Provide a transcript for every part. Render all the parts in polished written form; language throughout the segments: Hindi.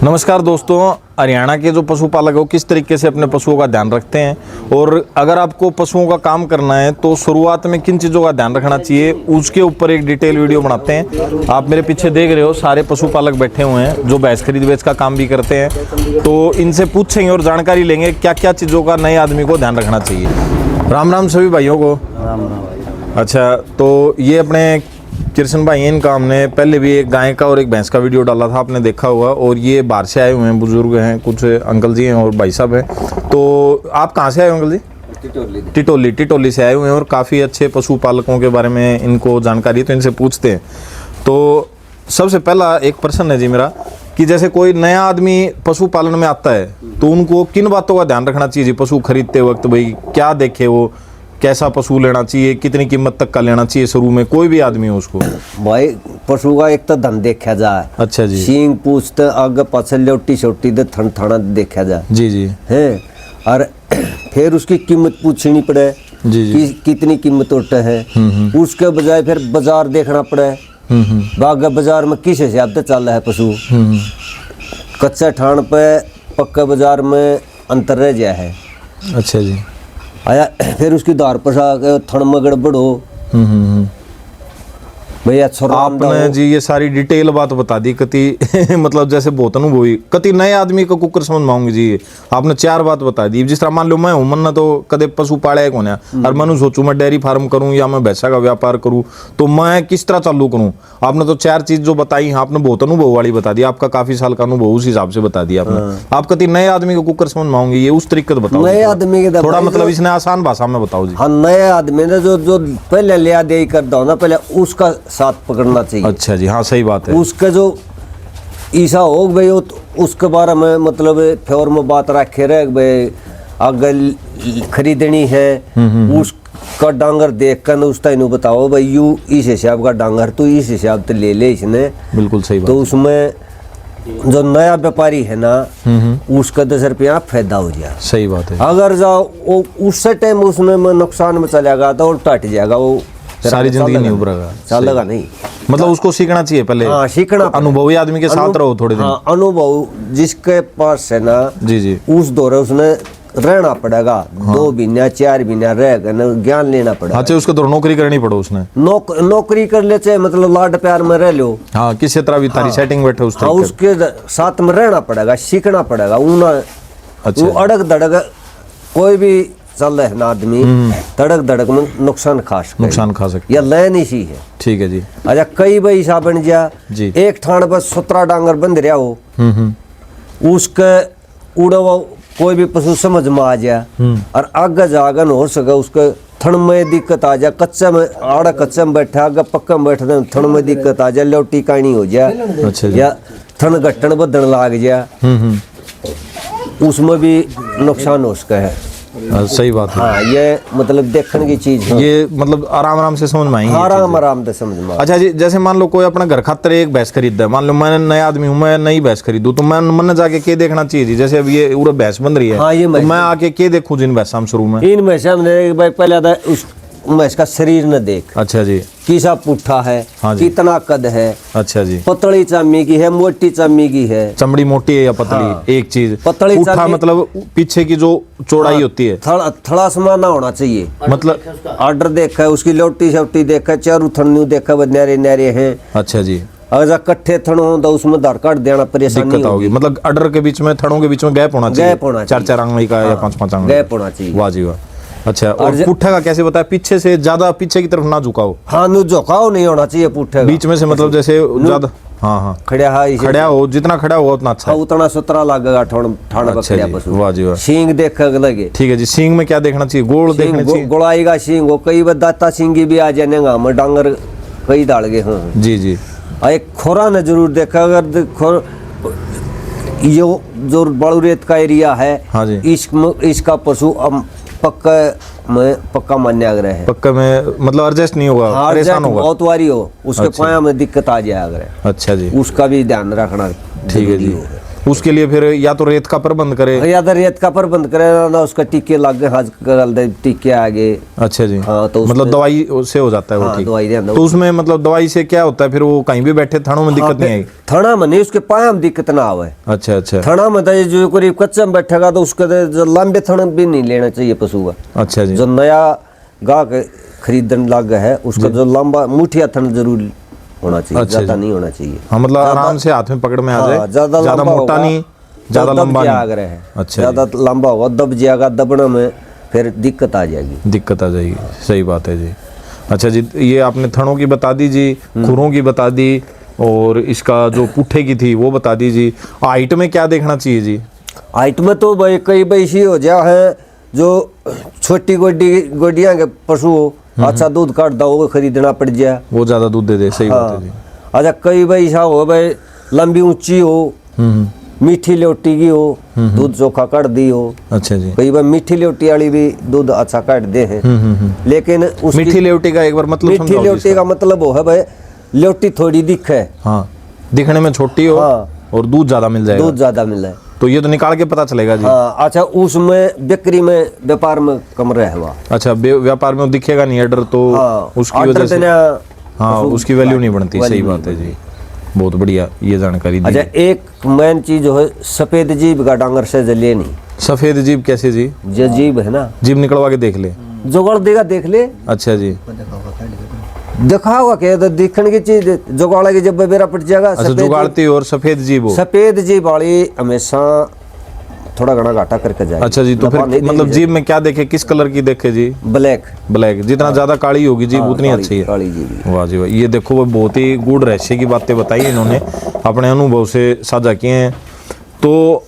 नमस्कार दोस्तों, हरियाणा के जो पशुपालक हो किस तरीके से अपने पशुओं का ध्यान रखते हैं और अगर आपको पशुओं का काम करना है तो शुरुआत में किन चीज़ों का ध्यान रखना चाहिए उसके ऊपर एक डिटेल वीडियो बनाते हैं। आप मेरे पीछे देख रहे हो सारे पशुपालक बैठे हुए हैं जो भैंस खरीद बेच का काम भी करते हैं, तो इनसे पूछेंगे और जानकारी लेंगे क्या क्या चीज़ों का नए आदमी को ध्यान रखना चाहिए। राम राम सभी भाइयों को। राम राम। अच्छा, तो ये अपने कृष्ण भाई इनका हमने पहले भी एक गाय का और एक भैंस का वीडियो डाला था, आपने देखा हुआ। और ये बाहर से आए हुए हैं, बुजुर्ग हैं, कुछ अंकल जी हैं और भाई साहब हैं। तो आप कहाँ से आए हो अंकल जी? टिटोली से आए हुए हैं और काफ़ी अच्छे पशुपालकों के बारे में इनको जानकारी है, तो इनसे पूछते हैं। तो सबसे पहला एक प्रश्न है जी मेरा कि जैसे कोई नया आदमी पशुपालन में आता है तो उनको किन बातों का ध्यान रखना चाहिए जी पशु खरीदते वक्त? भाई क्या देखे वो, कैसा पशु लेना चाहिए, कितनी कीमत तक का लेना चाहिए शुरू में, कोई भी आदमी हो उसको? भाई पशु का एक तो धन देखा जाए। अच्छा जी। सींग पूछत आगे पछल लोटी छोटी दे थन थाना देखा जाए जी जी है। और फिर उसकी कीमत पूछनी पड़े जी जी। कि कितनी कीमत उठे है। उसके बजाय फिर बाजार देखना पड़े, बाग बाजार में किस हिसाब से चल रहा है पशु। कच्चे ठाण पे पक्का बाजार में अंतर रह गया है। अच्छा जी। आया फिर उसकी दार पसा के थन में गड़बड़ हो भैया आपने जी ये सारी डिटेल बात बता दी कति मतलब जैसे बहुत अनुभवी कति नए आदमी को कुकर समझ मांगे जी। आपने चार बात बता दी। जिस तरह मान लो मैं हूँ, मन तो कदे पशु पाले को ना और मनु सोचूं मैं डेयरी फार्म करूँ या मैं भैंसा का व्यापार करूँ तो मैं किस तरह चालू करूँ। आपने तो चार चीज जो बताई, आपने बहुत अनुभव वाली बता दी, आपका काफी साल का अनुभव उस हिसाब से बता दिया आपने। आप कति नए आदमी को कुकर समझ मांगे ये उस तरीके से बताओ। नए आदमी के थोड़ा मतलब इसने आसान भाषा में बताओ जी। हाँ, नए आदमी ने जो पहले लिया दे कर दो ना, पहले उसका साथ पकड़ना चाहिए। अच्छा जी, हाँ सही बात है। उसका जो ईसा हो भाई उसके बारे में मतलब फ्योर में बात रखे रहे भाई अगर खरीदनी है उसका डांगर देख कर उस टाइम बताओ भाई यू इस हिसाब का डांगर तो इस हिसाब से ले ले इसने। बिल्कुल सही बात। तो उसमें जो नया व्यापारी है ना उसका 10 रुपया फायदा हो जाए। सही बात है। अगर जाओ उससे टाइम उसमें नुकसान में चलेगा तो टट जाएगा, वो सारी जिंदगी नहीं उभरेगा, चलेगा नहीं। मतलब उसको सीखना चाहिए पहले। हाँ, सीखना। अनुभवी आदमी के साथ रहो थोड़े दिन। हाँ, अनुभव जिसके पास है ना जी जी उस दौरे उसने रहना पड़ेगा। हाँ। 2 महीना 4 महीना रह गए ज्ञान लेना पड़ेगा। अच्छा, उसको तो नौकरी करनी पड़ो उसने। नौकरी कर ले चाहे मतलब लाड प्यार में रह लो। हाँ, किसी तरह भी तारी सेटिंग बैठे उस हाँ, उसके साथ में रहना पड़ेगा, सीखना पड़ेगा। अच्छा। वो अड़क दड़क कोई भी चल रहे ना आदमी धड़क धड़क में नुकसान खा सकते, या लैन इसी है। ठीक है जी। अच्छा, कई भाई हिसाब बन जा एक ठाण पर 17 डांगर बंद रहा हो उसके उड़ा कोई भी पशु समझ में आ जाए और आगे जागन हो सके उसके थन में दिक्कत आ जाए। कच्चे में आड़ा कच्चे में बैठा आगे पक्का में बैठे थन में दिक्कत आ जाए, लौटी कानी हो जाए। अच्छा। या थन गट्टन बदन लाग जाए उसमें भी नुकसान हो सके है। सही बात है। हाँ, ये मतलब देखने की चीज है। ये मतलब आराम से समझ में आएंगे। आराम से समझ में। अच्छा जी, जैसे मान लो कोई अपना घर खातर एक भैंस खरीदता है, मान लो मैं नया आदमी हूँ, मैं नई भैंस खरीदूं तो मैं मन जाके के देखना चाहिए जी? जैसे अब ये पूरा भैंस बन रही है। हाँ, ये तो मैं आके के देखूं जिन भैंसा शुरू में? इन भैंसा में भाई पहले उस भैंस का शरीर न देख। अच्छा जी। किसा पुट्ठा है। हाँ, कितना कद है। अच्छा जी। पतली चमड़ी की है, मोटी चमड़ी की है, चमड़ी मोटी है या पतली? हाँ। एक चीज पतली पुट्ठा मतलब पीछे की जो चौड़ाई। हाँ, होती है थड़ा समाना होना चाहिए। मतलब ऑर्डर देखा है उसकी लोटी शोटी देखा, चारू थन्नू देखा, न्यारे न्यारे हैं। अच्छा जी। अगर कट्ठे थन हो तो उसमें आधार कार्ड देना परेशानी होगी। मतलब ऑर्डर के बीच में थनों के बीच में गैप होना चाहिए। 4-4 आंगली का या 5-5 आंगली गैप होना चाहिए। वाह जी वाह। अच्छा, और पुट्ठा का कैसे बताया? पीछे से ज्यादा पीछे की तरफ ना झुकाओ। हाँ, झुकाओ नहीं होना चाहिए पुट्ठे बीच में से, मतलब जैसे ज्यादा। हाँ हाँ, खड़ा हो, जितना खड़ा हो उतना अच्छा। उतना सुतरा लगेगा ठाण बकरिया पशु। वाह जी वाह। सींग देख लगे। ठीक है जी। सींग में क्या देखना चाहिए? गोल देखना चाहिए। गोलाई का सींग हो, कई बार दाता सींगी भी आ जाएगा हम डांगर कई डाल गए। हाँ जी जी। एक खोरा ने जरूर देखा। अगर ये जो बड़ू रेत का एरिया है। हाँ जी। इसका पशु पक्का मान्य आग्रह है। पक्का में मतलब एडजस्ट नहीं होगा। हाँ, परेशान होगा बहुत वारी हो उसके। अच्छा। पाया में दिक्कत आ जाए। अच्छा जी। उसका भी ध्यान रखना। ठीक है जी। उसके लिए फिर या तो रेत का प्रबंध करे, या तो रेत का प्रबंध करे ना, उसका टीके लग गए, हाथ टीके आगे। अच्छा जी। हाँ, तो मतलब दवाई से हो जाता है वो हाँ, ठीक। दवाई देना। तो उसमें मतलब दवाई से क्या होता है फिर, वो कहीं भी बैठे थनों में दिक्कत नहीं आएगी? थना में नहीं, उसके पाया में दिक्कत ना आवे। अच्छा अच्छा। थना में तो जो करीब कच्चा में बैठेगा तो उसके जो लंबे थन भी नहीं लेना चाहिए पशु का। अच्छा जी। जो नया गाहक खरीदने लग है उसका जो लंबा मुठिया थन जरूर होना चाहिए, ज्यादा नहीं होना चाहिए। हाँ, मतलब आराम से हाथ में पकड़ में आ जाए, ज्यादा मोटा नहीं, ज्यादा लंबा नहीं। अच्छा, ज्यादा लंबा होगा दब जाएगा, दबने में फिर दिक्कत आ जाएगी। दिक्कत आ जाएगी, सही बात है जी। अच्छा जी, ये आपने थनों की बता दी जी, खुरों की बता दी, और इसका जो पुट्ठे की थी वो बता दी जी। हाइट में क्या देखना चाहिए जी? हाइट में तो भाई कई बैसी हो जा है, जो छोटी गोडियां के पशु हो, अच्छा दूध काटता हो, वो खरीदना पड़ जाए, वो ज्यादा दूध दे दे। सही बात है जी। अच्छा, कई बैसा हो भाई लंबी ऊंची हो, मीठी लोटी की हो, दूध चोखा काट दी हो। अच्छा जी। कई बार मीठी लोटी वाली भी दूध अच्छा काट दे है। लेकिन मीठी लोटी का एक बार मतलब मीठी लोटी का मतलब वो है भाई लोटी थोड़ी दिखे, हाँ, दिखने में छोटी हो, हाँ, और दूध ज्यादा मिल जाएगा, दूध ज्यादा मिल जाए, तो ये तो निकाल के पता चलेगा जी। हाँ, अच्छा, उसमें बिक्री में व्यापार में कम रहेगा। अच्छा, व्यापार में दिखेगा नहीं ऑर्डर, तो हाँ, उसकी वजह से हाँ उसकी वैल्यू नहीं बनती। सही बात है जी, बहुत बढ़िया ये जानकारी दी। अच्छा, एक मेन चीज जो है सफेद जीभ का डांगर से जले नहीं। सफेद जीभ कैसे जी? जो जीभ है ना, जीभ निकलवा के देख ले, जुगाड़ देगा देख ले। अच्छा जी, देखा होगा क्या, तो दिखने की चीज जुगाड़ की जब बेरा पट जाएगा। अच्छा, जुगाड़ती और सफेद जीभ हो, सफेद जीभ वाली हमेशा थोड़ा घना घाटा करके जाए। अच्छा जी, तो फिर मतलब जीभ में क्या देखे, किस कलर की देखे जी? ब्लैक। ब्लैक, जितना ज्यादा काली होगी जीभ उतनी अच्छी है। काली जीभ। वाह जी वाह, ये देखो वो बहुत ही गूढ़ रहस्य की बातें बताई इन्होंने, अपने अनुभव से साझा किए हैं। तो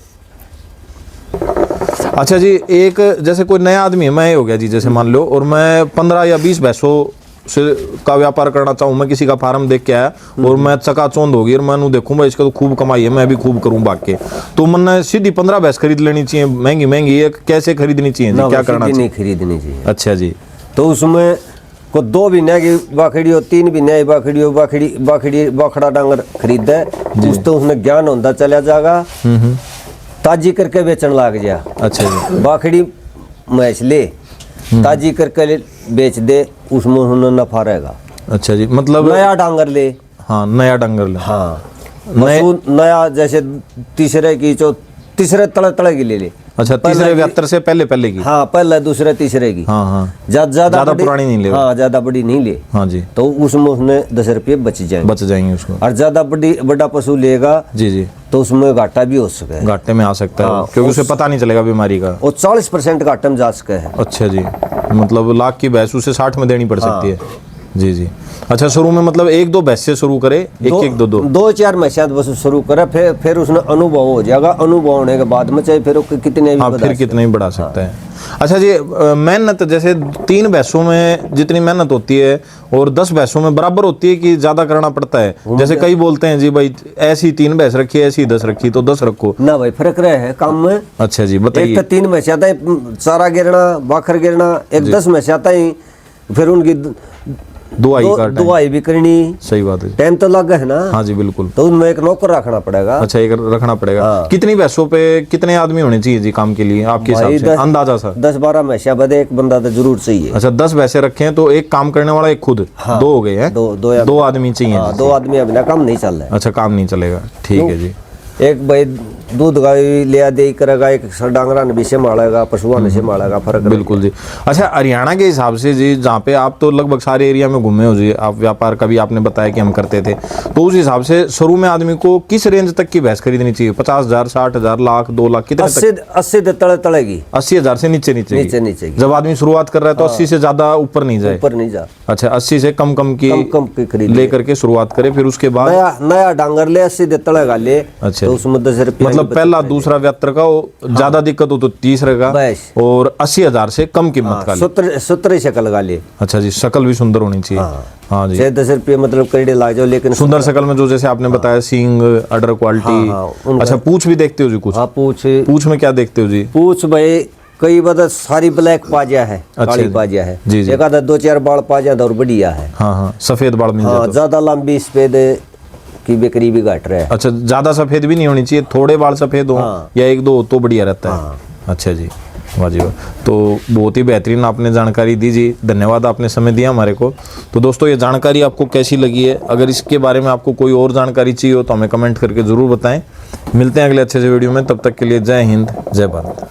अच्छा जी, एक जैसे कोई नया आदमी है, मैं हो गया जी जैसे मान लो, और मैं 15 या 20 भैंसों से का व्यापार करना चाहूँ, मैं किसी का फार्म देख के आया और मैं चकाचौंध होगी और मैं देखूँ भाई इसका तो खूब कमाई है, मैं भी खूब करूँ बाकी, तो मैंने सीधी 15 भैंस खरीद लेनी चाहिए, महंगी महंगी, ये कैसे खरीदनी चाहिए जी, क्या करना चाहिए? नहीं खरीदनी चाहिए। अच्छा जी, तो उसमें को 2 महीने की बाखड़ी हो, 3 महीने की बाखड़ी हो, बाखड़ी बाखड़ा डांगर खरीदे, उस तो उसमें ज्ञान होता चला जाएगा, ताजी करके बेचने लग जा। अच्छा जी, बाखड़ी मैच ले ताजी करके बेच दे, उसमें उन्हें नफा रहेगा। अच्छा जी, मतलब नया डांगर ले, हाँ नया डांगर ले, हाँ, नया जैसे तीसरे तड़े की ले ले। अच्छा, तीसरे व्यातर से पहले की, हाँ, पहले दूसरे तीसरे की, हाँ हाँ, ज्यादा पुरानी नहीं ले, हाँ, ज्यादा बड़ी नहीं ले, हाँ जी, तो उसमें उसने 10 रुपये बच जाएंगे उसको। और ज्यादा बड़ा पशु लेगा जी जी, तो उसमें घाटा भी हो सके, घाटे में आ सकता है, क्योंकि उसे पता नहीं चलेगा बीमारी का, और 40% घाटे में जा सके है। अच्छा जी, मतलब लाख की भैंस उसे 60 में देनी पड़ सकती है। जी जी, अच्छा, शुरू में मतलब 1-2 भैंस से शुरू करे, 2-4 भैंस बस शुरू करे, फिर उसने अनुभव हो जाएगा, अनुभव होने के बाद में चाहे फिर कितने भी, हाँ, फिर कितने भी बढ़ा सकता है। अच्छा जी, मेहनत जैसे 3 भैंसों में जितनी मेहनत होती है और 10 भैंसों में बराबर होती है कि ज्यादा करना पड़ता है? जैसे कई बोलते हैं जी भाई ऐसी 3 भैंस रखी, ऐसी 10 रखी, तो 10 रखो ना भाई, फर्क रहे है काम में। अच्छा जी, बताइए। एक तो 3 भैंस आता है चारा गिरना, बाखर गिरना, एक 10 भैंस आता है, फिर उनकी दुआई भी करनी। सही बात है, टाइम तो लग है ना। हाँ जी बिल्कुल, तो उनमें एक नौकर रखना पड़ेगा। अच्छा, एक रखना पड़ेगा। हाँ। कितनी भैंसों पे कितने आदमी होने चाहिए जी काम के लिए आपके हिसाब से, अंदाजा सा? 10-12 भैंसा बदे एक बंदा तो जरूर चाहिए। अच्छा, 10 भैंसे रखे हैं तो एक काम करने वाला एक खुद, हाँ। 2 हो गए हैं, 2 आदमी चाहिए। हाँ, 2 आदमी अभी काम नहीं चल रहा है। अच्छा, काम नहीं चलेगा, ठीक है जी। एक भाई दूध गाय लिया दे करेगा, एक डांगरा ने भी संभालेगा, पशुओं ने संभालेगा, फर्क बिल्कुल जी। अच्छा, हरियाणा के हिसाब से जी, जहाँ पे आप तो लगभग सारे एरिया में घूमे हो जी, आप व्यापार का भी आपने बताया कि हम करते थे, तो उस हिसाब से शुरू में आदमी को किस रेंज तक की भैंस खरीदनी चाहिए? 50,000, 60,000, लाख, 2 लाख, कितने? 80 तड़ेगी। 80,000 से नीचे नीचे जब आदमी शुरुआत कर रहा है तो 80 से ज्यादा ऊपर नहीं जाए। अच्छा, 80 से कम की खरीद लेकर के शुरुआत करे, फिर उसके बाद नया डांगर ले 80 तड़ेगा ले। अच्छा, तो उसमें 10 रुपये, मतलब पहला दूसरा व्यात्र का ज्यादा दिक्कत हो तो तीसरे का, और 80,000 से कम कीमत का 70 शकल का ले। अच्छा जी, शकल भी सुंदर होनी चाहिए। हाँ जी, 10 रुपये मतलब करीडे ला जाओ, लेकिन सुंदर शकल में जो जैसे आपने बताया सींग, अडर क्वालिटी। अच्छा, पूछ भी देखते हो जी कुछ? हाँ, पूछ में क्या देखते हो जी? पूछ भाई कई बार सारी ब्लैक पाजिया है, काली पाजिया है, एक आधा 2-4 बाल पाजिया और बढ़िया है। हाँ हाँ, सफेद बाल मिल जाए, ज्यादा लंबी सफेद की बिक्री भी घट रहा है। अच्छा, ज्यादा सफेद भी नहीं होनी चाहिए, थोड़े बाल सफेद हो हाँ। या एक दो तो बढ़िया रहता है। हाँ। अच्छा जी, वाह जी वाह। तो बहुत ही बेहतरीन आपने जानकारी दी जी, धन्यवाद, आपने समय दिया हमारे को। तो दोस्तों, ये जानकारी आपको कैसी लगी है? अगर इसके बारे में आपको कोई और जानकारी चाहिए हो तो हमें कमेंट करके ज़रूर बताएं। मिलते हैं अगले अच्छे से वीडियो में, तब तक के लिए जय हिंद, जय भारत।